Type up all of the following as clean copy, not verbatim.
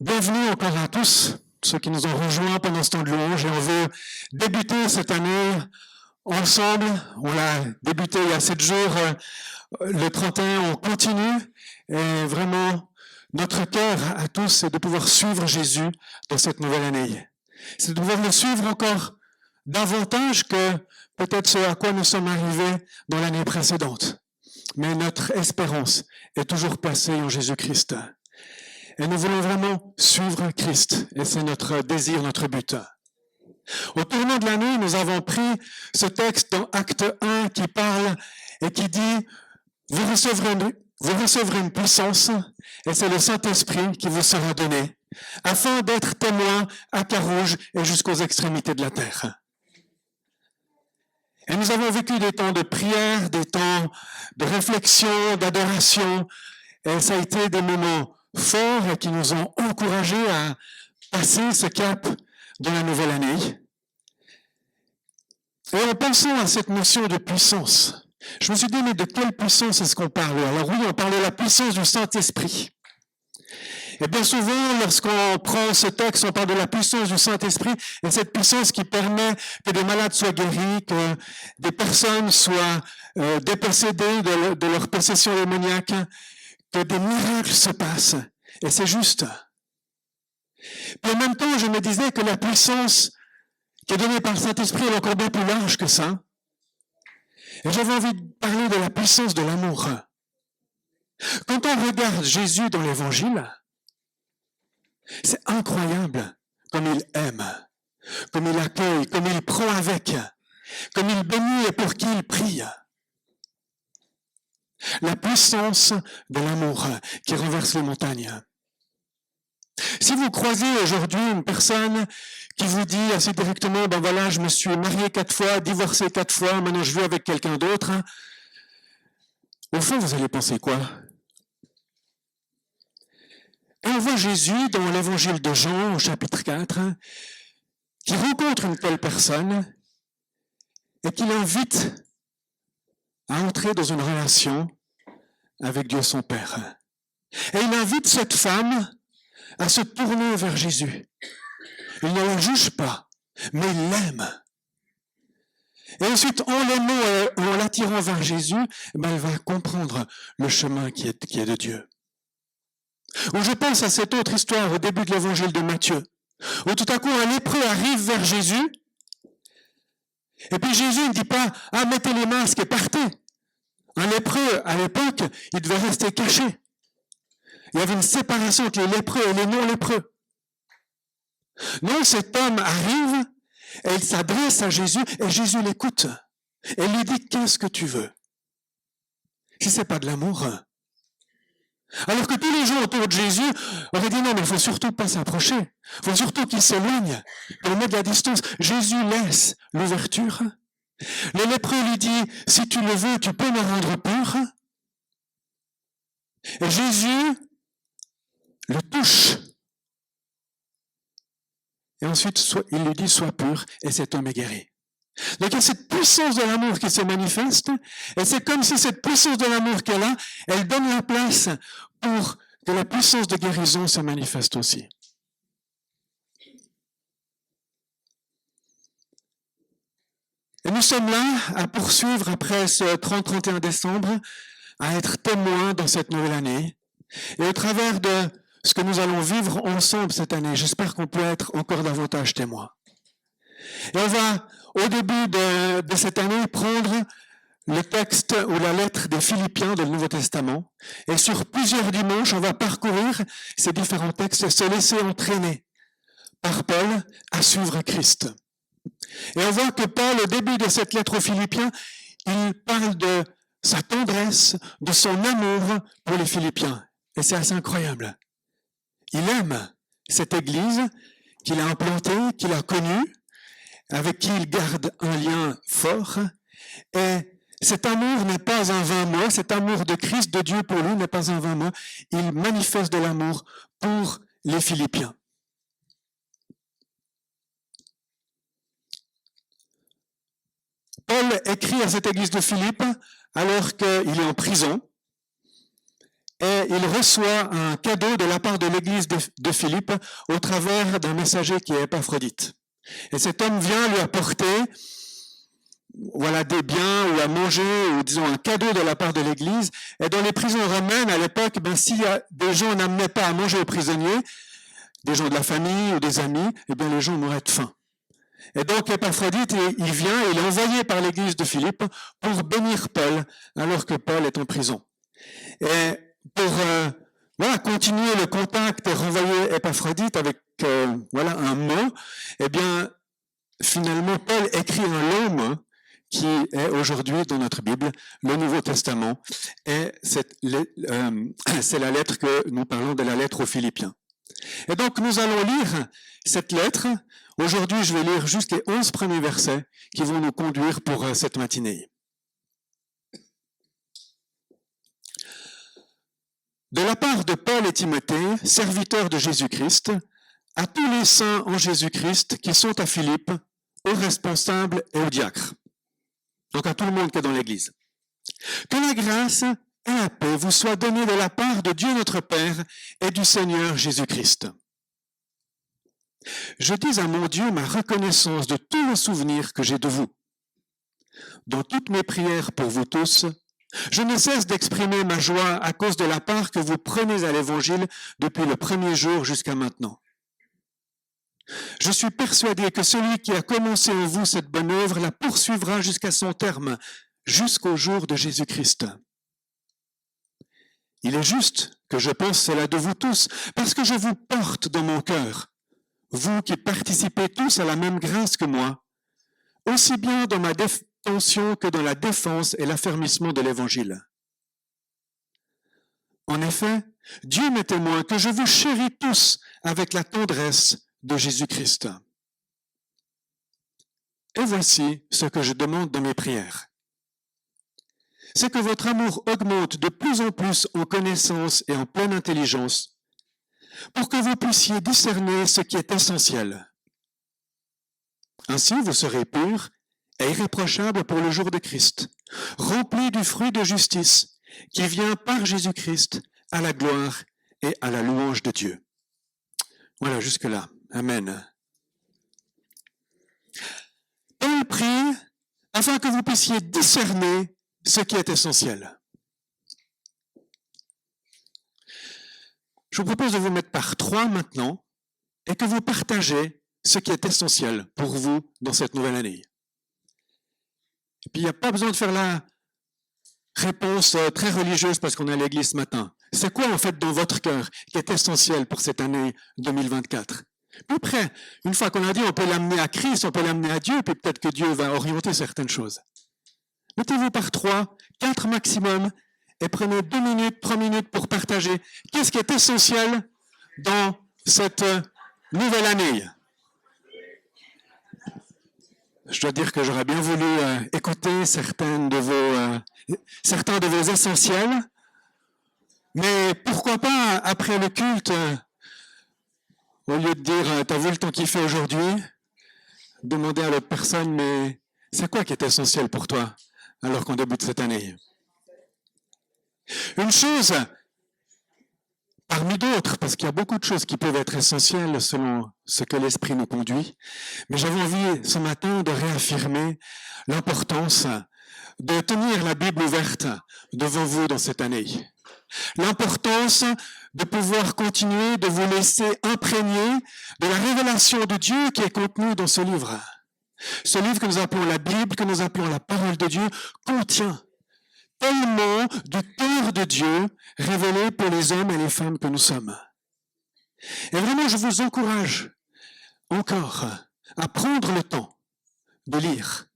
Bienvenue encore à tous, ceux qui nous ont rejoints pendant ce temps de louange, et on veut débuter cette année ensemble. On l'a débuté il y a 7 jours, le 31, on continue, et vraiment, notre cœur à tous, c'est de pouvoir suivre Jésus dans cette nouvelle année. C'est de pouvoir le suivre encore davantage que peut-être ce à quoi nous sommes arrivés dans l'année précédente. Mais notre espérance est toujours placée en Jésus-Christ. Et nous voulons vraiment suivre Christ. Et c'est notre désir, notre but. Au tournant de l'année, nous avons pris ce texte dans Acte 1 qui parle et qui dit « Vous recevrez une puissance et c'est le Saint-Esprit qui vous sera donné, afin d'être témoins à Carouge et jusqu'aux extrémités de la terre. » Et nous avons vécu des temps de prière, des temps de réflexion, d'adoration, et ça a été des moments forts et qui nous ont encouragés à passer ce cap dans la nouvelle année. Et en pensant à cette notion de puissance, je me suis dit, mais de quelle puissance est-ce qu'on parle? Alors oui, on parle de la puissance du Saint-Esprit. Et bien souvent, lorsqu'on prend ce texte, on parle de la puissance du Saint-Esprit, et cette puissance qui permet que des malades soient guéris, que des personnes soient dépossédées de leur possession démoniaque, que des miracles se passent. Et c'est juste. Puis en même temps, je me disais que la puissance qui est donnée par le Saint-Esprit est encore bien plus large que ça. Et j'avais envie de parler de la puissance de l'amour. Quand on regarde Jésus dans l'Évangile, c'est incroyable comme il aime, comme il accueille, comme il prend avec, comme il bénit et pour qui il prie. La puissance de l'amour qui renverse les montagnes. Si vous croisez aujourd'hui une personne qui vous dit assez directement, ben voilà, je me suis marié 4 fois, divorcé 4 fois, maintenant je vis avec quelqu'un d'autre, au fond, vous allez penser quoi? Et on voit Jésus dans l'évangile de Jean, au chapitre 4, qui rencontre une telle personne et qui l'invite à entrer dans une relation avec Dieu son Père. Et il invite cette femme à se tourner vers Jésus. Il ne la juge pas, mais il l'aime. Et ensuite, en l'aimant et en l'attirant vers Jésus, ben, elle va comprendre le chemin qui est de Dieu. Ou je pense à cette autre histoire au début de l'évangile de Matthieu, où tout à coup un lépreux arrive vers Jésus, et puis Jésus ne dit pas « Ah, mettez les masques et partez ». Un lépreux, à l'époque, il devait rester caché. Il y avait une séparation entre les lépreux et les non-lépreux. Non, cet homme arrive et il s'adresse à Jésus et Jésus l'écoute. Et lui dit « Qu'est-ce que tu veux ?» Si c'est pas de l'amour. Alors que tous les gens autour de Jésus auraient dit « Non, mais il faut surtout pas s'approcher. Il faut surtout qu'il s'éloigne pour mettre de la distance. » Jésus laisse l'ouverture. Le lépreux lui dit « Si tu le veux, tu peux me rendre pur. » Et Jésus le touche. Et ensuite, il lui dit « Sois pur » et cet homme est guéri. Donc il y a cette puissance de l'amour qui se manifeste, et c'est comme si cette puissance de l'amour qu'elle a, elle donne la place pour que la puissance de guérison se manifeste aussi. Et nous sommes là à poursuivre après ce 30-31 décembre, à être témoins dans cette nouvelle année. Et au travers de ce que nous allons vivre ensemble cette année, j'espère qu'on peut être encore davantage témoins. Et on va, au début de cette année, prendre le texte ou la lettre des Philippiens dans le Nouveau Testament. Et sur plusieurs dimanches, on va parcourir ces différents textes et se laisser entraîner par Paul à suivre Christ. Et on voit que Paul, au début de cette lettre aux Philippiens, il parle de sa tendresse, de son amour pour les Philippiens. Et c'est assez incroyable. Il aime cette église qu'il a implantée, qu'il a connue, avec qui il garde un lien fort. Et cet amour n'est pas un vain mot, cet amour de Christ, de Dieu pour lui, n'est pas un vain mot. Il manifeste de l'amour pour les Philippiens. Paul écrit à cette église de Philippe alors qu'il est en prison. il reçoit un cadeau de la part de l'église de Philippe au travers d'un messager qui est Épaphrodite. Et cet homme vient lui apporter des biens ou à manger, ou disons un cadeau de la part de l'église. Et dans les prisons romaines, à l'époque, si des gens n'amenaient pas à manger aux prisonniers, des gens de la famille ou des amis, les gens mouraient de faim. Et donc Épaphrodite, il vient, il est envoyé par l'église de Philippe pour bénir Paul, alors que Paul est en prison. Et pour continuer le contact et renvoyer Épaphrodite avec un mot, finalement Paul écrit un long mot qui est aujourd'hui dans notre Bible, le Nouveau Testament, et c'est la lettre que nous parlons de la lettre aux Philippiens. Et donc nous allons lire cette lettre. Aujourd'hui, je vais lire juste les 11 premiers versets qui vont nous conduire pour cette matinée. De la part de Paul et Timothée, serviteurs de Jésus-Christ, à tous les saints en Jésus-Christ qui sont à Philippe, aux responsables et aux diacres. Donc à tout le monde qui est dans l'Église. Que la grâce et la paix vous soient données de la part de Dieu notre Père et du Seigneur Jésus-Christ. Je dis à mon Dieu ma reconnaissance de tous les souvenirs que j'ai de vous. Dans toutes mes prières pour vous tous, je ne cesse d'exprimer ma joie à cause de la part que vous prenez à l'Évangile depuis le premier jour jusqu'à maintenant. Je suis persuadé que celui qui a commencé en vous cette bonne œuvre la poursuivra jusqu'à son terme, jusqu'au jour de Jésus-Christ. Il est juste que je pense cela de vous tous, parce que je vous porte dans mon cœur, vous qui participez tous à la même grâce que moi, aussi bien dans ma détention que dans la défense et l'affermissement de l'Évangile. En effet, Dieu m'est témoin que je vous chéris tous avec la tendresse de Jésus-Christ. Et voici ce que je demande dans mes prières. C'est que votre amour augmente de plus en plus en connaissance et en pleine intelligence, pour que vous puissiez discerner ce qui est essentiel. Ainsi, vous serez purs et irréprochables pour le jour de Christ, remplis du fruit de justice qui vient par Jésus-Christ à la gloire et à la louange de Dieu. Voilà, jusque-là. Amen. Paul prie afin que vous puissiez discerner ce qui est essentiel. Je vous propose de vous mettre par 3 maintenant et que vous partagez ce qui est essentiel pour vous dans cette nouvelle année. Et puis il n'y a pas besoin de faire la réponse très religieuse parce qu'on est à l'église ce matin. C'est quoi en fait dans votre cœur qui est essentiel pour cette année 2024 ? Puis après, une fois qu'on a dit, on peut l'amener à Christ, on peut l'amener à Dieu, puis peut-être que Dieu va orienter certaines choses. Mettez-vous par 3, 4 maximum, et prenez 2 minutes, 3 minutes pour partager qu'est-ce qui est essentiel dans cette nouvelle année. Je dois dire que j'aurais bien voulu écouter certains de vos essentiels, mais pourquoi pas, après le culte, au lieu de dire « t'as vu le temps qu'il fait aujourd'hui ?» demander à l'autre personne « mais c'est quoi qui est essentiel pour toi alors qu'on débute cette année ?» Une chose, parmi d'autres, parce qu'il y a beaucoup de choses qui peuvent être essentielles selon ce que l'Esprit nous conduit, mais j'avais envie ce matin de réaffirmer l'importance de tenir la Bible ouverte devant vous dans cette année. L'importance de pouvoir continuer de vous laisser imprégner de la révélation de Dieu qui est contenue dans ce livre. Ce livre que nous appelons la Bible, que nous appelons la parole de Dieu, contient tellement du cœur de Dieu révélé pour les hommes et les femmes que nous sommes. Et vraiment, je vous encourage encore à prendre le temps de lire,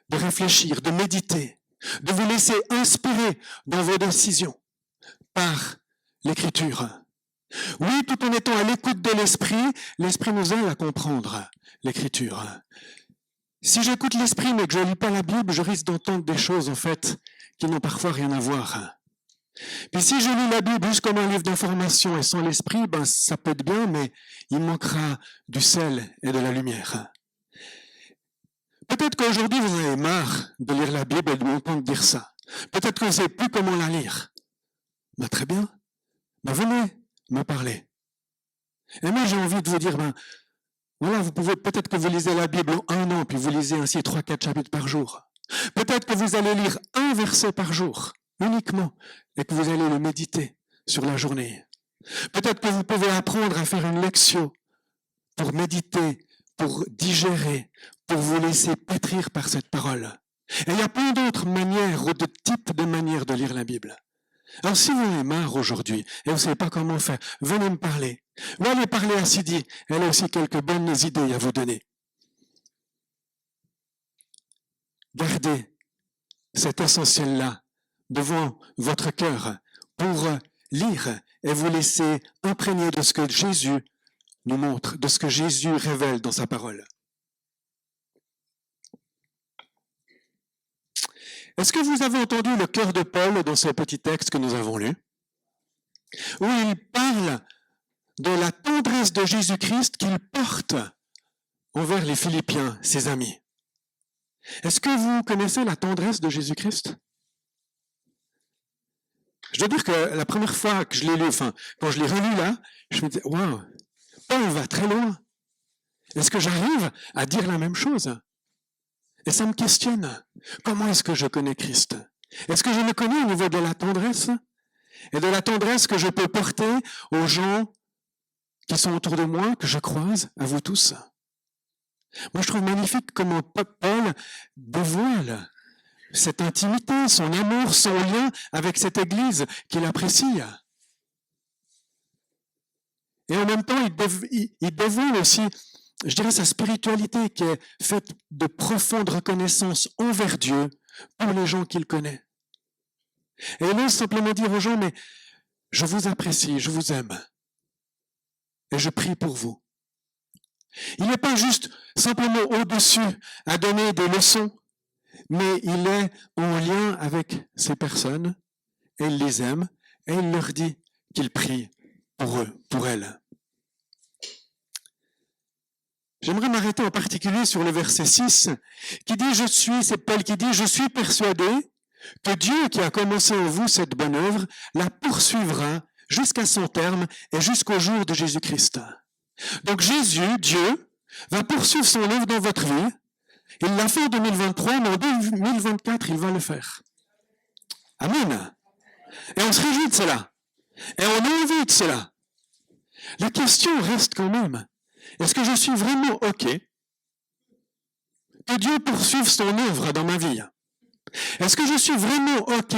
de réfléchir, de méditer, de vous laisser inspirer dans vos décisions par l'Écriture. Oui, tout en étant à l'écoute de l'Esprit, l'Esprit nous aide à comprendre l'Écriture. Si j'écoute l'Esprit mais que je ne lis pas la Bible, je risque d'entendre des choses en fait qui n'ont parfois rien à voir. Puis si je lis la Bible juste comme un livre d'information et sans l'Esprit, ça peut être bien, mais il manquera du sel et de la lumière. Peut-être qu'aujourd'hui vous en avez marre de lire la Bible et de m'entendre dire ça. Peut-être que vous ne savez plus comment la lire. Très bien. venez me parler. Et moi, j'ai envie de vous dire, voilà, vous pouvez, peut-être que vous lisez la Bible en 1 an, puis vous lisez ainsi 3-4 chapitres par jour. Peut-être que vous allez lire un verset par jour, uniquement, et que vous allez le méditer sur la journée. Peut-être que vous pouvez apprendre à faire une lectio pour méditer, pour digérer, pour vous laisser pétrir par cette parole. Et il y a plein d'autres manières ou de types de manières de lire la Bible. Alors si vous en avez marre aujourd'hui et vous ne savez pas comment faire, venez me parler. Ou allez parler à Sidi, elle a aussi quelques bonnes idées à vous donner. Gardez cet essentiel-là devant votre cœur pour lire et vous laisser imprégner de ce que Jésus nous montre, de ce que Jésus révèle dans sa parole. Est-ce que vous avez entendu le cœur de Paul dans ce petit texte que nous avons lu, où il parle de la tendresse de Jésus-Christ qu'il porte envers les Philippiens, ses amis? Est-ce que vous connaissez la tendresse de Jésus-Christ? Je dois dire que la première fois que je l'ai lu, quand je l'ai relu là, je me disais, waouh, Paul va très loin. Est-ce que j'arrive à dire la même chose? Et ça me questionne. Comment est-ce que je connais Christ? Est-ce que je le connais au niveau de la tendresse? Et de la tendresse que je peux porter aux gens qui sont autour de moi, que je croise, à vous tous? Moi, je trouve magnifique comment Paul dévoile cette intimité, son amour, son lien avec cette Église qu'il apprécie. Et en même temps, il dévoile aussi, je dirais, sa spiritualité qui est faite de profonde reconnaissance envers Dieu pour les gens qu'il connaît. Et il ose simplement dire aux gens, mais je vous apprécie, je vous aime. Et je prie pour vous. Il n'est pas juste simplement au-dessus à donner des leçons, mais il est en lien avec ces personnes, et il les aime, et il leur dit qu'il prie pour eux, pour elles. J'aimerais m'arrêter en particulier sur le verset 6, qui dit, c'est Paul qui dit, je suis persuadé que Dieu qui a commencé en vous cette bonne œuvre, la poursuivra jusqu'à son terme et jusqu'au jour de Jésus-Christ. Donc Jésus, Dieu, va poursuivre son œuvre dans votre vie. Il l'a fait en 2023, mais en 2024, il va le faire. Amen. Et on se réjouit de cela. Et on a envie de cela. La question reste quand même, est-ce que je suis vraiment OK que Dieu poursuive son œuvre dans ma vie? Est-ce que je suis vraiment OK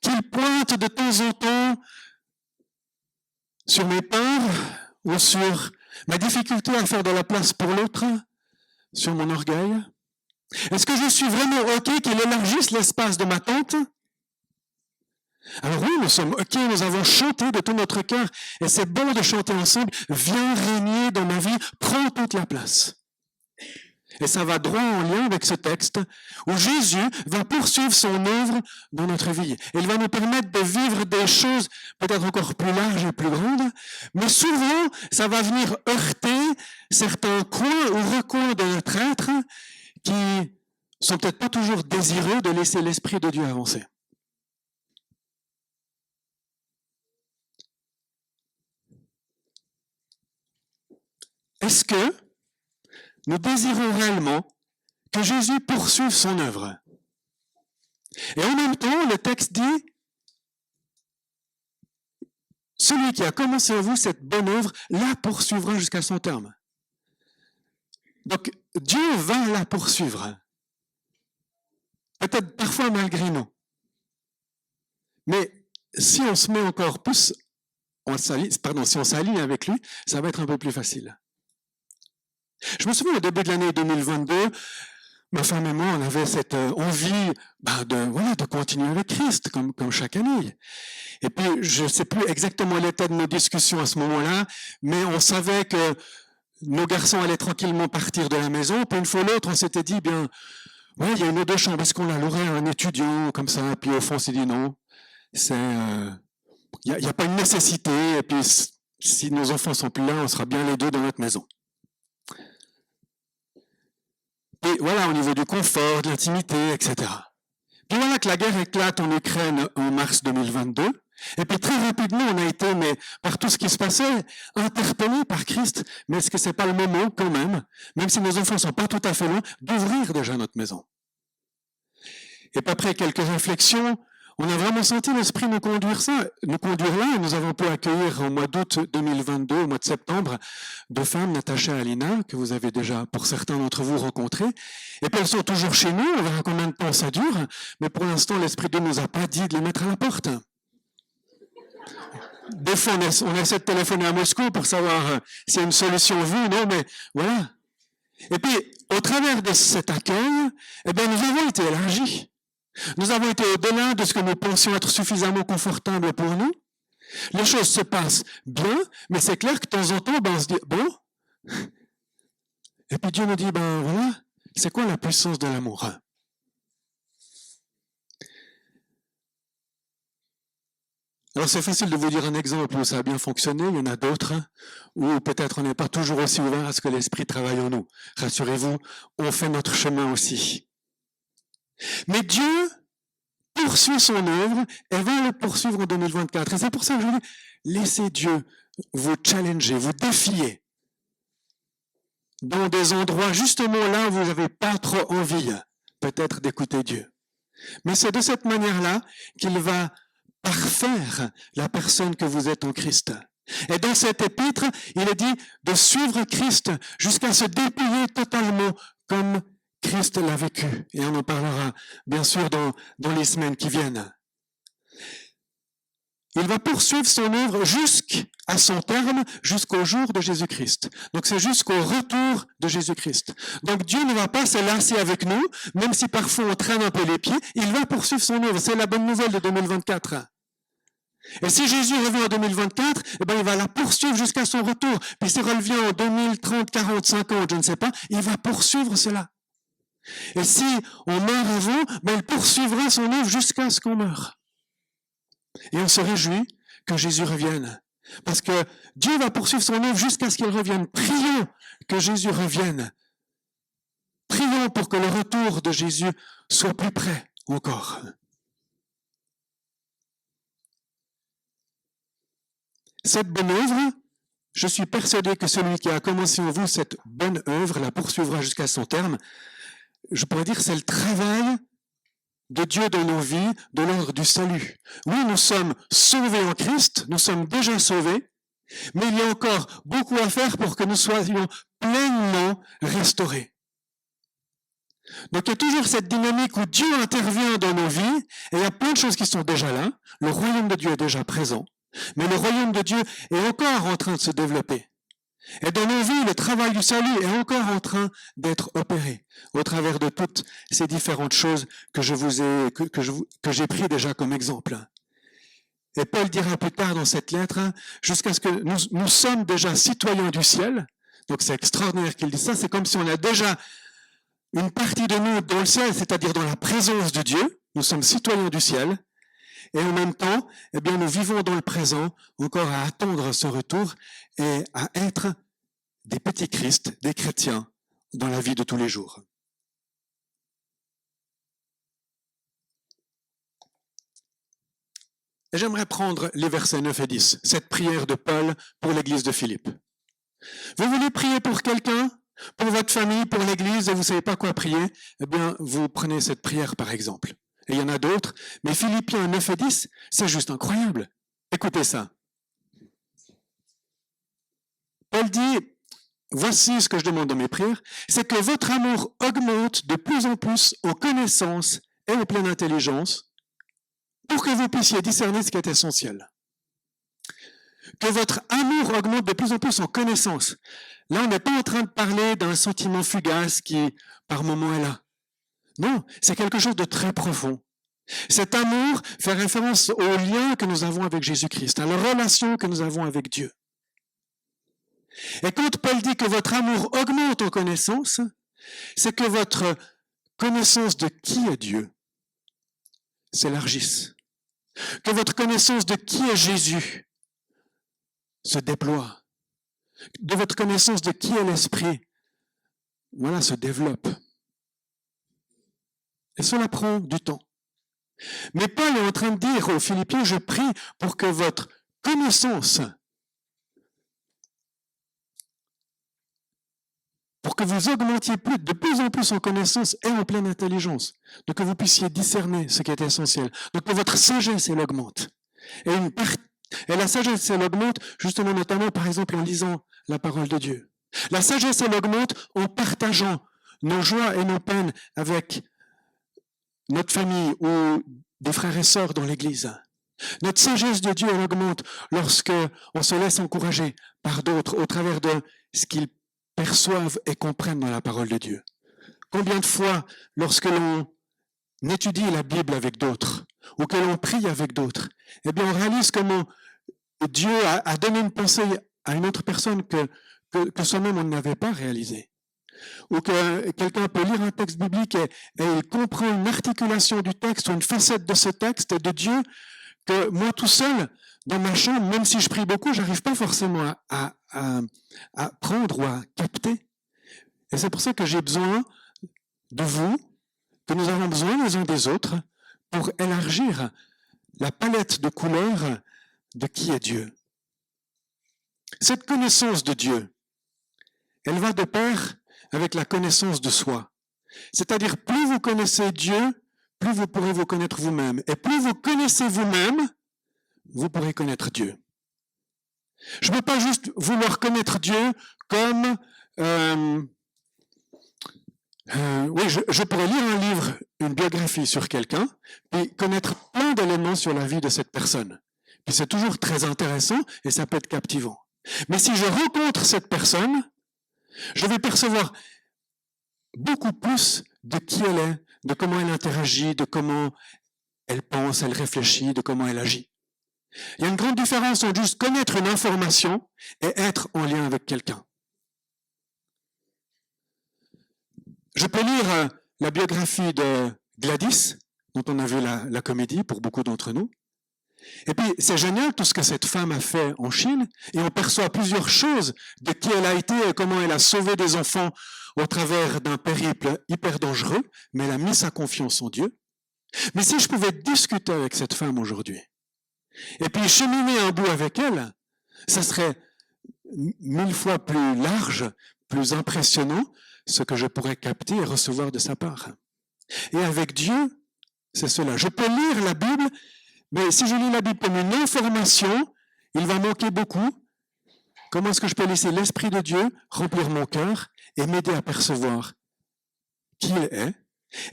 qu'il pointe de temps en temps sur mes peurs ou sur ma difficulté à faire de la place pour l'autre, sur mon orgueil? Est-ce que je suis vraiment OK qu'il élargisse l'espace de ma tente? Alors oui, nous sommes OK, nous avons chanté de tout notre cœur, et c'est bon de chanter ensemble. Viens régner dans ma vie, prends toute la place. Et ça va droit en lien avec ce texte où Jésus va poursuivre son œuvre dans notre vie. Il va nous permettre de vivre des choses peut-être encore plus larges et plus grandes, mais souvent, ça va venir heurter certains coins ou recoins de notre être qui sont peut-être pas toujours désireux de laisser l'Esprit de Dieu avancer. Est-ce que nous désirons réellement que Jésus poursuive son œuvre? Et en même temps, le texte dit, celui qui a commencé en vous cette bonne œuvre, la poursuivra jusqu'à son terme. Donc, Dieu va la poursuivre. Peut-être parfois malgré nous. Mais si on se met encore plus, si on s'aligne avec lui, ça va être un peu plus facile. Je me souviens au début de l'année 2022, ma femme et moi, on avait cette envie de continuer avec Christ, comme chaque année. Et puis, je ne sais plus exactement l'état de nos discussions à ce moment-là, mais on savait que nos garçons allaient tranquillement partir de la maison. Puis une fois l'autre, on s'était dit, il y a une ou deux chambres, est-ce qu'on la louerait à un étudiant comme ça? Puis au fond, on s'est dit non, il n'y a pas une nécessité. Et puis, si nos enfants sont plus là, on sera bien les deux dans notre maison. Et voilà, au niveau du confort, de l'intimité, etc. Puis voilà que la guerre éclate en Ukraine en mars 2022. Et puis très rapidement, on a été, mais par tout ce qui se passait, interpellés par Christ. Mais est-ce que c'est pas le moment quand même si nos enfants sont pas tout à fait loin, d'ouvrir déjà notre maison? Et puis après quelques réflexions, on a vraiment senti l'Esprit nous conduire là. Et nous avons pu accueillir au mois d'août 2022, au mois de septembre, 2 femmes, Natacha et Alina, que vous avez déjà, pour certains d'entre vous, rencontrées. Et puis elles sont toujours chez nous. On verra combien de temps ça dure. Mais pour l'instant, l'Esprit de Dieu nous a pas dit de les mettre à la porte. Des fois, on essaie de téléphoner à Moscou pour savoir s'il y a une solution vue, non, mais voilà. Et puis, au travers de cet accueil, nous avons été élargis. Nous avons été au-delà de ce que nous pensions être suffisamment confortable pour nous. Les choses se passent bien, mais c'est clair que de temps en temps, on se dit, bon. Et puis Dieu nous dit, voilà, c'est quoi la puissance de l'amour? Alors c'est facile de vous dire un exemple où ça a bien fonctionné, il y en a d'autres où peut-être on n'est pas toujours aussi ouvert à ce que l'Esprit travaille en nous. Rassurez-vous, on fait notre chemin aussi. Mais Dieu poursuit son œuvre et va le poursuivre en 2024. Et c'est pour ça que je vous dis, laissez Dieu vous challenger, vous défier dans des endroits justement là où vous n'avez pas trop envie peut-être d'écouter Dieu. Mais c'est de cette manière-là qu'il va parfaire la personne que vous êtes en Christ. Et dans cet épître, il est dit de suivre Christ jusqu'à se dépouiller totalement comme Christ l'a vécu. Et on en parlera bien sûr dans les semaines qui viennent. Il va poursuivre son œuvre jusqu'à son terme, jusqu'au jour de Jésus-Christ. Donc c'est jusqu'au retour de Jésus-Christ. Donc Dieu ne va pas se lasser avec nous, même si parfois on traîne un peu les pieds, il va poursuivre son œuvre. C'est la bonne nouvelle de 2024. Et si Jésus revient en 2024, il va la poursuivre jusqu'à son retour. Puis s'il revient en 2030, 40, 50, je ne sais pas, il va poursuivre cela. Et si on meurt avant, il poursuivra son œuvre jusqu'à ce qu'on meure. Et on se réjouit que Jésus revienne. Parce que Dieu va poursuivre son œuvre jusqu'à ce qu'il revienne. Prions que Jésus revienne. Prions pour que le retour de Jésus soit plus près encore. Cette bonne œuvre, je suis persuadé que celui qui a commencé en vous cette bonne œuvre la poursuivra jusqu'à son terme. Je pourrais dire que c'est le travail de Dieu dans nos vies, de l'ordre du salut. Oui, nous sommes sauvés en Christ, nous sommes déjà sauvés, mais il y a encore beaucoup à faire pour que nous soyons pleinement restaurés. Donc il y a toujours cette dynamique où Dieu intervient dans nos vies, et il y a plein de choses qui sont déjà là. Le royaume de Dieu est déjà présent, mais le royaume de Dieu est encore en train de se développer. Et dans nos vies, le travail du salut est encore en train d'être opéré au travers de toutes ces différentes choses que j'ai pris déjà comme exemple. Et Paul dira plus tard dans cette lettre, jusqu'à ce que nous sommes déjà citoyens du ciel. Donc c'est extraordinaire qu'il dise ça. C'est comme si on a déjà une partie de nous dans le ciel, c'est-à-dire dans la présence de Dieu. Nous sommes citoyens du ciel. Et en même temps, nous vivons dans le présent, encore à attendre ce retour et à être des petits Christ, des chrétiens, dans la vie de tous les jours. Et j'aimerais prendre les versets 9 et 10, cette prière de Paul pour l'église de Philippe. Vous voulez prier pour quelqu'un, pour votre famille, pour l'église, et vous ne savez pas quoi prier, vous prenez cette prière par exemple. Et il y en a d'autres, mais Philippiens 9 et 10, c'est juste incroyable. Écoutez ça. Paul dit, voici ce que je demande dans mes prières, c'est que votre amour augmente de plus en plus en connaissance et en pleine intelligence pour que vous puissiez discerner ce qui est essentiel. Que votre amour augmente de plus en plus en connaissance. Là, on n'est pas en train de parler d'un sentiment fugace qui, par moment, est là. Non, c'est quelque chose de très profond. Cet amour fait référence au lien que nous avons avec Jésus-Christ, à la relation que nous avons avec Dieu. Et quand Paul dit que votre amour augmente en connaissance, c'est que votre connaissance de qui est Dieu s'élargisse. Que votre connaissance de qui est Jésus se déploie. De votre connaissance de qui est l'Esprit, se développe. Et cela prend du temps. Mais Paul est en train de dire aux Philippiens, je prie pour que votre connaissance, pour que vous augmentiez de plus en plus en connaissance et en pleine intelligence, donc que vous puissiez discerner ce qui est essentiel, donc que votre sagesse, elle augmente. Et la sagesse, elle augmente justement notamment, par exemple, en lisant la parole de Dieu. La sagesse, elle augmente en partageant nos joies et nos peines avec notre famille ou des frères et sœurs dans l'Église. Notre sagesse de Dieu, elle augmente lorsque on se laisse encourager par d'autres au travers de ce qu'ils perçoivent et comprennent dans la parole de Dieu. Combien de fois, lorsque l'on étudie la Bible avec d'autres ou que l'on prie avec d'autres, eh bien on réalise comment Dieu a donné une pensée à une autre personne que soi-même on n'avait pas réalisé. Ou que quelqu'un peut lire un texte biblique et il comprend une articulation du texte ou une facette de ce texte de Dieu que moi tout seul, dans ma chambre, même si je prie beaucoup, j'arrive pas forcément à prendre ou à capter. Et c'est pour ça que j'ai besoin de vous, que nous avons besoin les uns des autres pour élargir la palette de couleurs de qui est Dieu. Cette connaissance de Dieu, elle va de pair avec la connaissance de soi. C'est-à-dire, plus vous connaissez Dieu, plus vous pourrez vous connaître vous-même. Et plus vous connaissez vous-même, vous pourrez connaître Dieu. Je ne peux pas juste vouloir connaître Dieu comme... je pourrais lire un livre, une biographie sur quelqu'un, puis connaître plein d'éléments sur la vie de cette personne. Puis c'est toujours très intéressant et ça peut être captivant. Mais si je rencontre cette personne, je vais percevoir beaucoup plus de qui elle est, de comment elle interagit, de comment elle pense, elle réfléchit, de comment elle agit. Il y a une grande différence entre juste connaître une information et être en lien avec quelqu'un. Je peux lire la biographie de Gladys, dont on a vu la comédie pour beaucoup d'entre nous. Et puis, c'est génial tout ce que cette femme a fait en Chine, et on perçoit plusieurs choses de qui elle a été et comment elle a sauvé des enfants au travers d'un périple hyper dangereux, mais elle a mis sa confiance en Dieu. Mais si je pouvais discuter avec cette femme aujourd'hui, et puis cheminer un bout avec elle, ça serait 1000 fois plus large, plus impressionnant, ce que je pourrais capter et recevoir de sa part. Et avec Dieu, c'est cela. Je peux lire la Bible, mais si je lis la Bible comme une information, il va manquer beaucoup. Comment est-ce que je peux laisser l'Esprit de Dieu remplir mon cœur et m'aider à percevoir qui il est?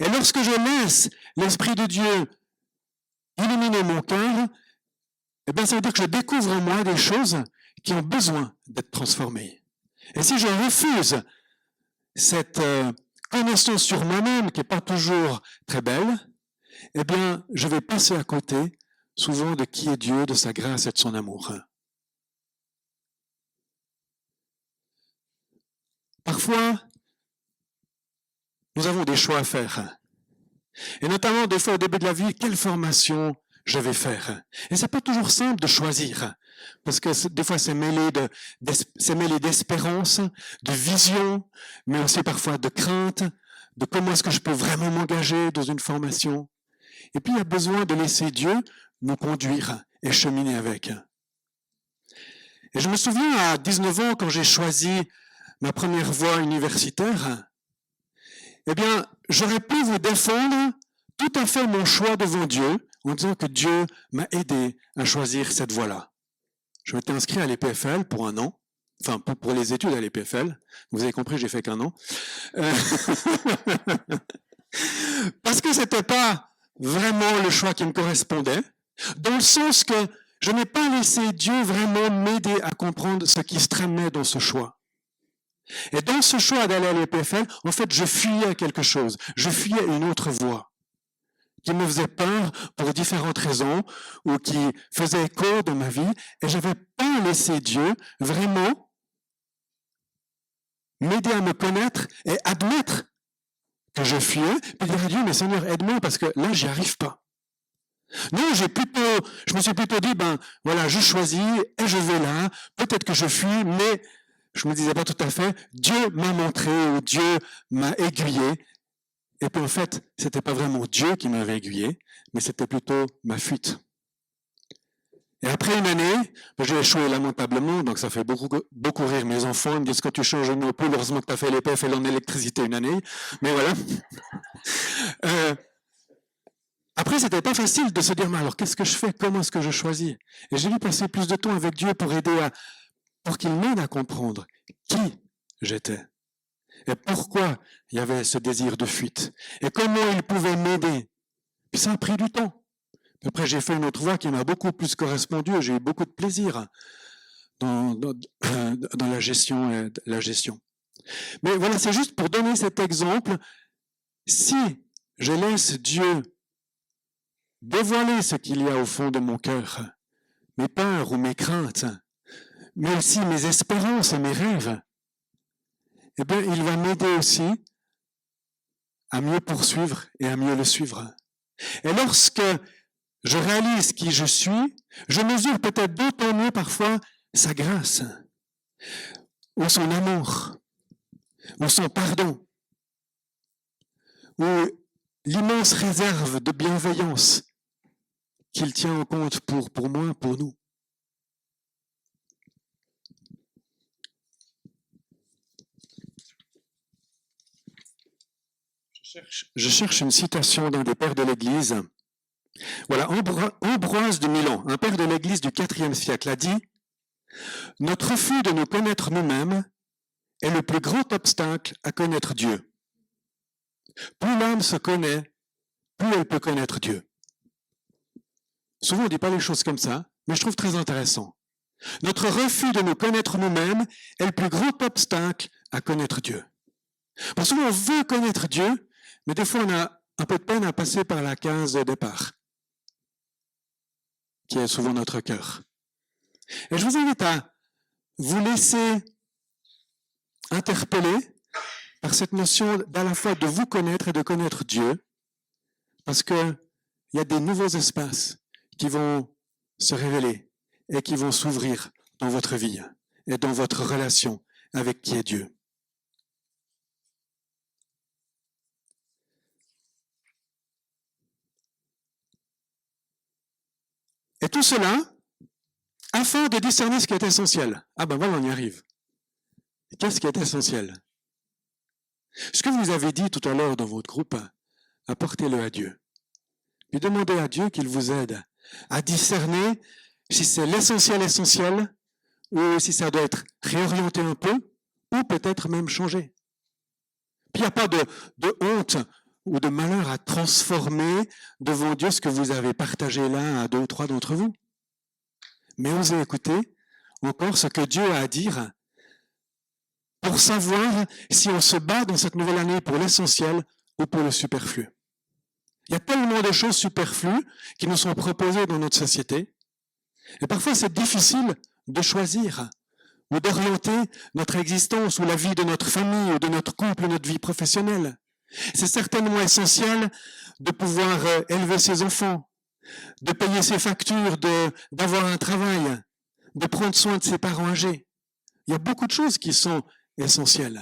Et lorsque je laisse l'Esprit de Dieu illuminer mon cœur, eh bien, ça veut dire que je découvre en moi des choses qui ont besoin d'être transformées. Et si je refuse cette connaissance sur moi-même qui n'est pas toujours très belle, eh bien, je vais passer à côté souvent de qui est Dieu, de sa grâce et de son amour. Parfois, nous avons des choix à faire. Et notamment, des fois, au début de la vie, quelle formation je vais faire? Et c'est pas toujours simple de choisir. Parce que des fois, c'est mêlé d'espérance, de vision, mais aussi parfois de crainte, de comment est-ce que je peux vraiment m'engager dans une formation. Et puis, il y a besoin de laisser Dieu nous conduire et cheminer avec. Et je me souviens, à 19 ans, quand j'ai choisi ma première voie universitaire, eh bien, j'aurais pu vous défendre tout à fait mon choix devant Dieu en disant que Dieu m'a aidé à choisir cette voie-là. Je m'étais inscrit à l'EPFL pour un an, enfin pour les études à l'EPFL. Vous avez compris, j'ai fait qu'un an. Parce que c'était pas vraiment le choix qui me correspondait, dans le sens que je n'ai pas laissé Dieu vraiment m'aider à comprendre ce qui se tramait dans ce choix. Et dans ce choix d'aller à l'EPFL, en fait, je fuyais quelque chose. Je fuyais une autre voie qui me faisait peur pour différentes raisons ou qui faisait écho dans ma vie. Et je n'avais pas laissé Dieu vraiment m'aider à me connaître et admettre que je fuyais. Puis dire à Dieu, mais Seigneur, aide-moi parce que là, j'y arrive pas. Non, je me suis plutôt dit, voilà, je choisis et je vais là. Peut-être que je fuis, mais je me disais pas tout à fait. Dieu m'a montré ou Dieu m'a aiguillé Et puis en fait, c'était pas vraiment Dieu qui m'avait aiguillé, mais c'était plutôt ma fuite. Et après une année, j'ai échoué lamentablement, donc ça fait beaucoup rire mes enfants. Ils me disent, quand tu changes une ampoule, heureusement que tu as fait l'EPF et en électricité une année. Mais voilà. Après, c'était pas facile de se dire, mais alors qu'est-ce que je fais? Comment est-ce que je choisis? Et j'ai dû passer plus de temps avec Dieu pour qu'il m'aide à comprendre qui j'étais. Et pourquoi il y avait ce désir de fuite. Et comment il pouvait m'aider. Puis ça a pris du temps. Après, j'ai fait une autre voie qui m'a beaucoup plus correspondu et j'ai eu beaucoup de plaisir dans la gestion. Mais voilà, c'est juste pour donner cet exemple. Si je laisse Dieu dévoiler ce qu'il y a au fond de mon cœur, mes peurs ou mes craintes, mais aussi mes espérances et mes rêves, eh bien, il va m'aider aussi à mieux poursuivre et à mieux le suivre. Et lorsque je réalise qui je suis, je mesure peut-être d'autant mieux parfois sa grâce, ou son amour, ou son pardon, ou l'immense réserve de bienveillance qu'il tient en compte pour moi, pour nous. Je cherche une citation d'un des pères de l'Église. Voilà, Ambroise de Milan, un père de l'Église du IVe siècle, a dit « Notre refus de nous connaître nous-mêmes est le plus grand obstacle à connaître Dieu. Plus l'âme se connaît, plus elle peut connaître Dieu. » Souvent, on ne dit pas les choses comme ça, mais je trouve très intéressant. Notre refus de nous connaître nous-mêmes est le plus grand obstacle à connaître Dieu. Parce qu'on veut connaître Dieu, mais des fois, on a un peu de peine à passer par la case de départ, qui est souvent notre cœur. Et je vous invite à vous laisser interpeller par cette notion d'à la fois de vous connaître et de connaître Dieu, parce qu'il y a des nouveaux espaces qui vont se révéler et qui vont s'ouvrir dans votre vie et dans votre relation avec qui est Dieu. Et tout cela, afin de discerner ce qui est essentiel. Ah ben voilà, on y arrive. Qu'est-ce qui est essentiel? Ce que vous avez dit tout à l'heure dans votre groupe, apportez-le à Dieu. Puis demandez à Dieu qu'il vous aide à discerner si c'est l'essentiel essentiel ou si ça doit être réorienté un peu ou peut-être même changé. Puis il n'y a pas de honte ou de malheur à transformer devant Dieu ce que vous avez partagé là à 2 ou 3 d'entre vous. Mais osez écouter encore ce que Dieu a à dire pour savoir si on se bat dans cette nouvelle année pour l'essentiel ou pour le superflu. Il y a tellement de choses superflues qui nous sont proposées dans notre société. Et parfois, c'est difficile de choisir ou d'orienter notre existence ou la vie de notre famille ou de notre couple ou notre vie professionnelle. C'est certainement essentiel de pouvoir élever ses enfants, de payer ses factures, d'avoir un travail, de prendre soin de ses parents âgés. Il y a beaucoup de choses qui sont essentielles.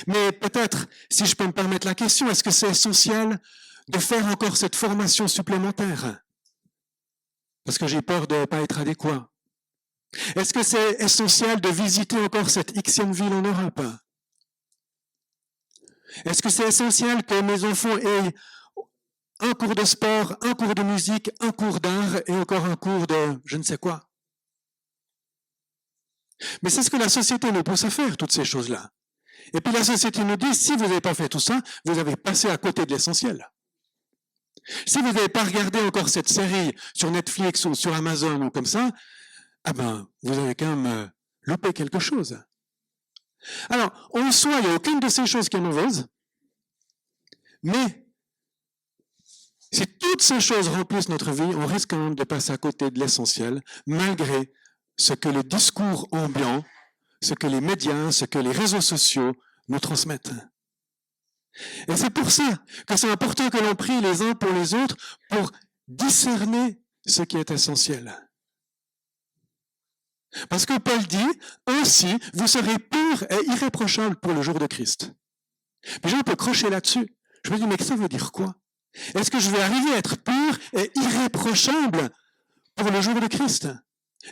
Mais peut-être, si je peux me permettre la question, est-ce que c'est essentiel de faire encore cette formation supplémentaire? Parce que j'ai peur de ne pas être adéquat. Est-ce que c'est essentiel de visiter encore cette Xème ville en Europe? Est-ce que c'est essentiel que mes enfants aient un cours de sport, un cours de musique, un cours d'art et encore un cours de je ne sais quoi? Mais c'est ce que la société nous pousse à faire, toutes ces choses-là. Et puis la société nous dit, si vous n'avez pas fait tout ça, vous avez passé à côté de l'essentiel. Si vous n'avez pas regardé encore cette série sur Netflix ou sur Amazon ou comme ça, ah ben, vous avez quand même loupé quelque chose. Alors, en soi, il n'y a aucune de ces choses qui est mauvaise, mais si toutes ces choses remplissent notre vie, on risque quand même de passer à côté de l'essentiel, malgré ce que le discours ambiant, ce que les médias, ce que les réseaux sociaux nous transmettent. Et c'est pour ça que c'est important que l'on prie les uns pour les autres pour discerner ce qui est essentiel. Parce que Paul dit, ainsi, vous serez purs et irréprochables pour le jour de Christ. Puis Jean peut crocher là-dessus. Je me dis, mais ça veut dire quoi? Est-ce que je vais arriver à être pur et irréprochable pour le jour de Christ?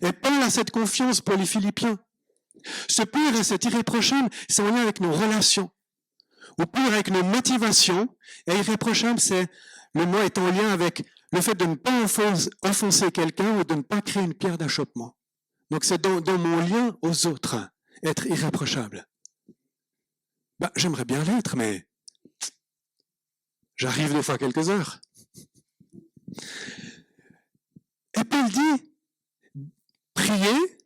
Et Paul a cette confiance pour les Philippiens. Ce pur et cet irréprochable, c'est en lien avec nos relations. Ou pur avec nos motivations. Et irréprochable, le mot est en lien avec le fait de ne pas offenser quelqu'un ou de ne pas créer une pierre d'achoppement. Donc c'est dans mon lien aux autres, être irréprochable. J'aimerais bien l'être, mais j'arrive des fois quelques heures. Et Paul dit, priez,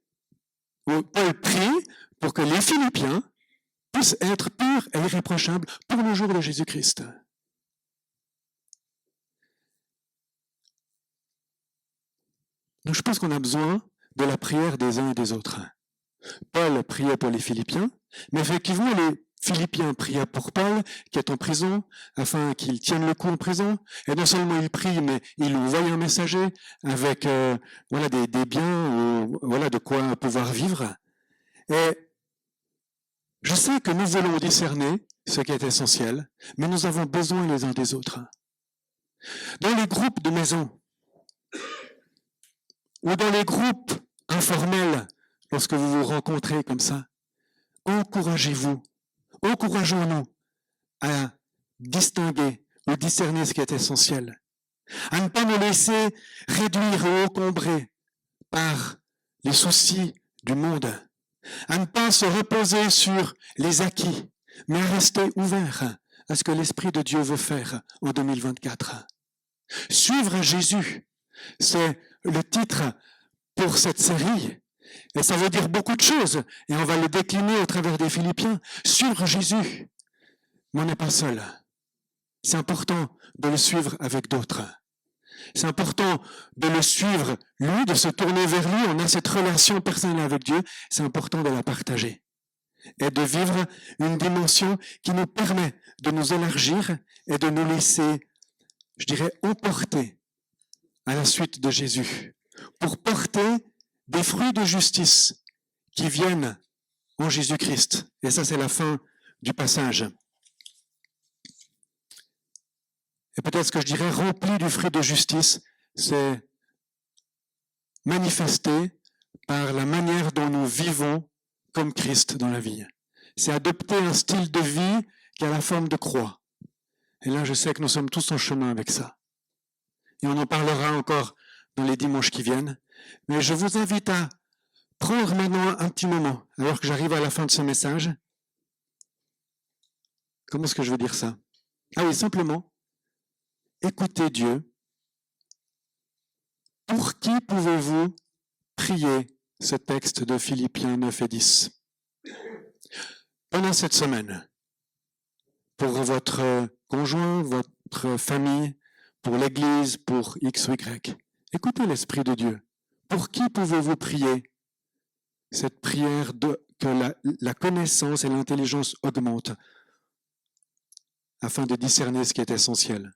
ou Paul prie pour que les Philippiens puissent être purs et irréprochables pour le jour de Jésus-Christ. Donc je pense qu'on a besoin de la prière des uns et des autres. Paul priait pour les Philippiens, mais effectivement les Philippiens priaient pour Paul, qui est en prison, afin qu'il tienne le coup en prison. Et non seulement il prie, mais il envoie un messager avec des biens, de quoi pouvoir vivre. Et je sais que nous voulons discerner ce qui est essentiel, mais nous avons besoin les uns des autres. Dans les groupes de maison, ou dans les groupes informels, lorsque vous vous rencontrez comme ça, encouragez-nous à distinguer ou discerner ce qui est essentiel, à ne pas nous laisser réduire ou encombrer par les soucis du monde, à ne pas se reposer sur les acquis, mais à rester ouvert à ce que l'Esprit de Dieu veut faire en 2024. Suivre Jésus, c'est le titre pour cette série. Et ça veut dire beaucoup de choses. Et on va le décliner au travers des Philippiens. Suivre Jésus, mais on n'est pas seul. C'est important de le suivre avec d'autres. C'est important de le suivre, lui, de se tourner vers lui. On a cette relation personnelle avec Dieu. C'est important de la partager. Et de vivre une dimension qui nous permet de nous élargir et de nous laisser, je dirais, emporter à la suite de Jésus, pour porter des fruits de justice qui viennent en Jésus-Christ. Et ça, c'est la fin du passage. Et peut-être ce que je dirais, rempli du fruit de justice, c'est manifesté par la manière dont nous vivons comme Christ dans la vie. C'est adopter un style de vie qui a la forme de croix. Et là, je sais que nous sommes tous en chemin avec ça. Et on en parlera encore dans les dimanches qui viennent. Mais je vous invite à prendre maintenant un petit moment, alors que j'arrive à la fin de ce message. Comment est-ce que je veux dire ça? Ah oui, simplement, écoutez Dieu. Pour qui pouvez-vous prier ce texte de Philippiens 9 et 10? Pendant cette semaine, pour votre conjoint, votre famille, pour l'Église, pour X ou Y. Écoutez l'Esprit de Dieu. Pour qui pouvez-vous prier cette prière que la connaissance et l'intelligence augmentent afin de discerner ce qui est essentiel?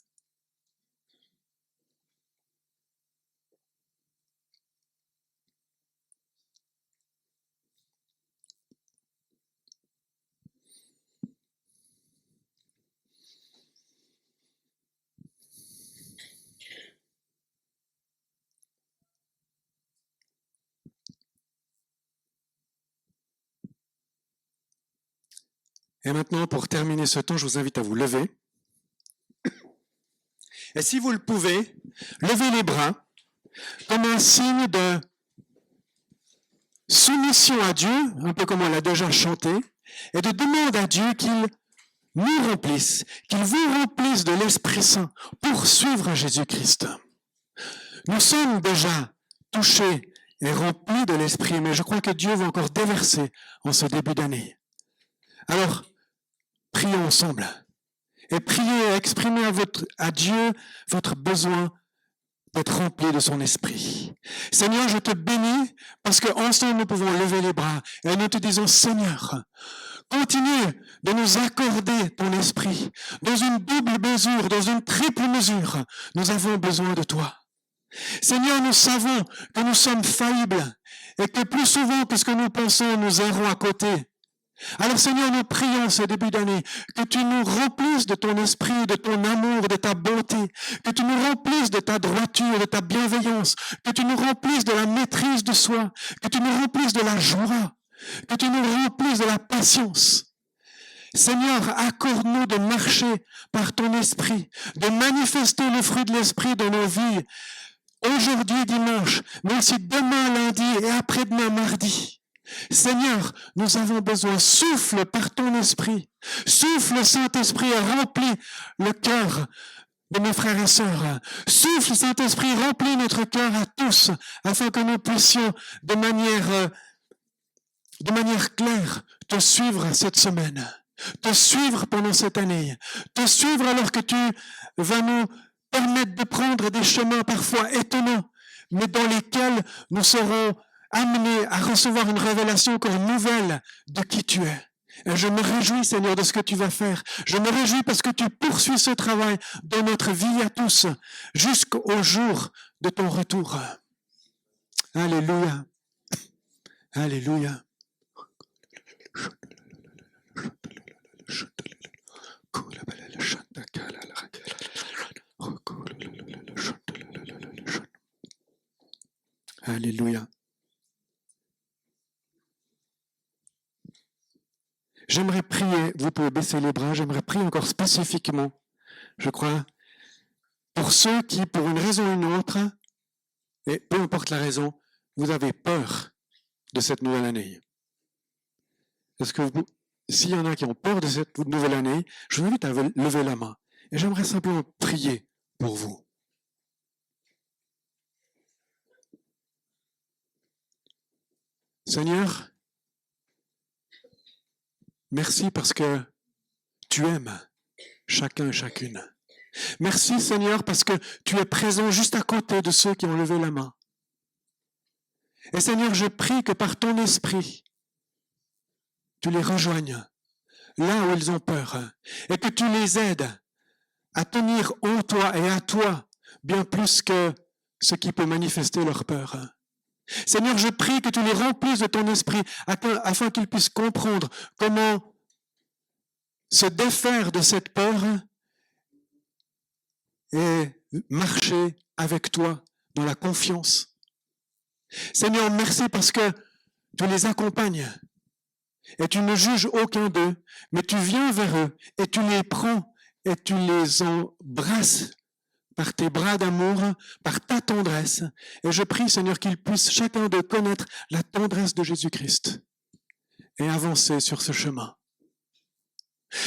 Et maintenant, pour terminer ce temps, je vous invite à vous lever. Et si vous le pouvez, levez les bras comme un signe de soumission à Dieu, un peu comme on l'a déjà chanté, et de demande à Dieu qu'il nous remplisse, qu'il vous remplisse de l'Esprit Saint pour suivre Jésus-Christ. Nous sommes déjà touchés et remplis de l'Esprit, mais je crois que Dieu va encore déverser en ce début d'année. Alors, prions ensemble et priez et exprimez à Dieu votre besoin d'être rempli de son esprit. Seigneur, je te bénis parce qu'ensemble nous pouvons lever les bras et nous te disons, Seigneur, continue de nous accorder ton esprit dans une double mesure, dans une triple mesure. Nous avons besoin de toi. Seigneur, nous savons que nous sommes faillibles et que plus souvent que ce que nous pensons, nous errons à côté Alors Seigneur, nous prions ce début d'année que tu nous remplisses de ton esprit, de ton amour, de ta bonté, que tu nous remplisses de ta droiture, de ta bienveillance, que tu nous remplisses de la maîtrise de soi, que tu nous remplisses de la joie, que tu nous remplisses de la patience. Seigneur, accorde-nous de marcher par ton esprit, de manifester le fruit de l'esprit dans nos vies, aujourd'hui dimanche, mais aussi demain lundi et après-demain mardi. Seigneur, nous avons besoin, souffle par ton esprit, souffle Saint-Esprit et remplis le cœur de mes frères et sœurs. Souffle Saint-Esprit, remplis notre cœur à tous, afin que nous puissions de manière claire te suivre cette semaine, te suivre pendant cette année, te suivre alors que tu vas nous permettre de prendre des chemins parfois étonnants, mais dans lesquels nous serons amenés à recevoir une révélation encore nouvelle de qui tu es. Et je me réjouis, Seigneur, de ce que tu vas faire. Je me réjouis parce que tu poursuis ce travail dans notre vie à tous, jusqu'au jour de ton retour. Alléluia. Alléluia. Alléluia. J'aimerais prier, vous pouvez baisser les bras, j'aimerais prier encore spécifiquement, je crois, pour ceux qui, pour une raison ou une autre, et peu importe la raison, vous avez peur de cette nouvelle année. Est-ce que s'il y en a qui ont peur de cette nouvelle année, je vous invite à lever la main. Et j'aimerais simplement prier pour vous. Seigneur, merci parce que tu aimes chacun et chacune. Merci Seigneur parce que tu es présent juste à côté de ceux qui ont levé la main. Et Seigneur, je prie que par ton esprit, tu les rejoignes là où ils ont peur et que tu les aides à tenir en toi et à toi bien plus que ce qui peut manifester leur peur. Seigneur, je prie que tu les remplisses de ton esprit afin qu'ils puissent comprendre comment se défaire de cette peur et marcher avec toi dans la confiance. Seigneur, merci parce que tu les accompagnes et tu ne juges aucun d'eux, mais tu viens vers eux et tu les prends et tu les embrasses par tes bras d'amour, par ta tendresse. Et je prie, Seigneur, qu'ils puissent chacun d'eux connaître la tendresse de Jésus-Christ et avancer sur ce chemin.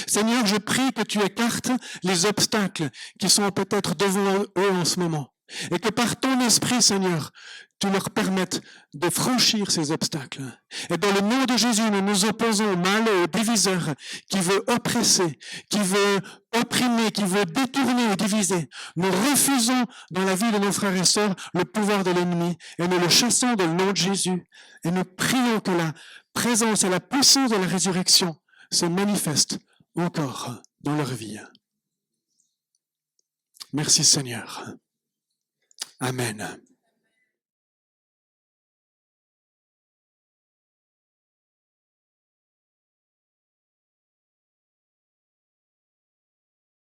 Seigneur, je prie que tu écartes les obstacles qui sont peut-être devant eux en ce moment. Et que par ton esprit, Seigneur, tu leur permettes de franchir ces obstacles. Et dans le nom de Jésus, nous nous opposons au mal et au diviseur qui veut oppresser, qui veut opprimer, qui veut détourner et diviser. Nous refusons dans la vie de nos frères et sœurs le pouvoir de l'ennemi et nous le chassons dans le nom de Jésus. Et nous prions que la présence et la puissance de la résurrection se manifestent encore dans leur vie. Merci Seigneur. Amen.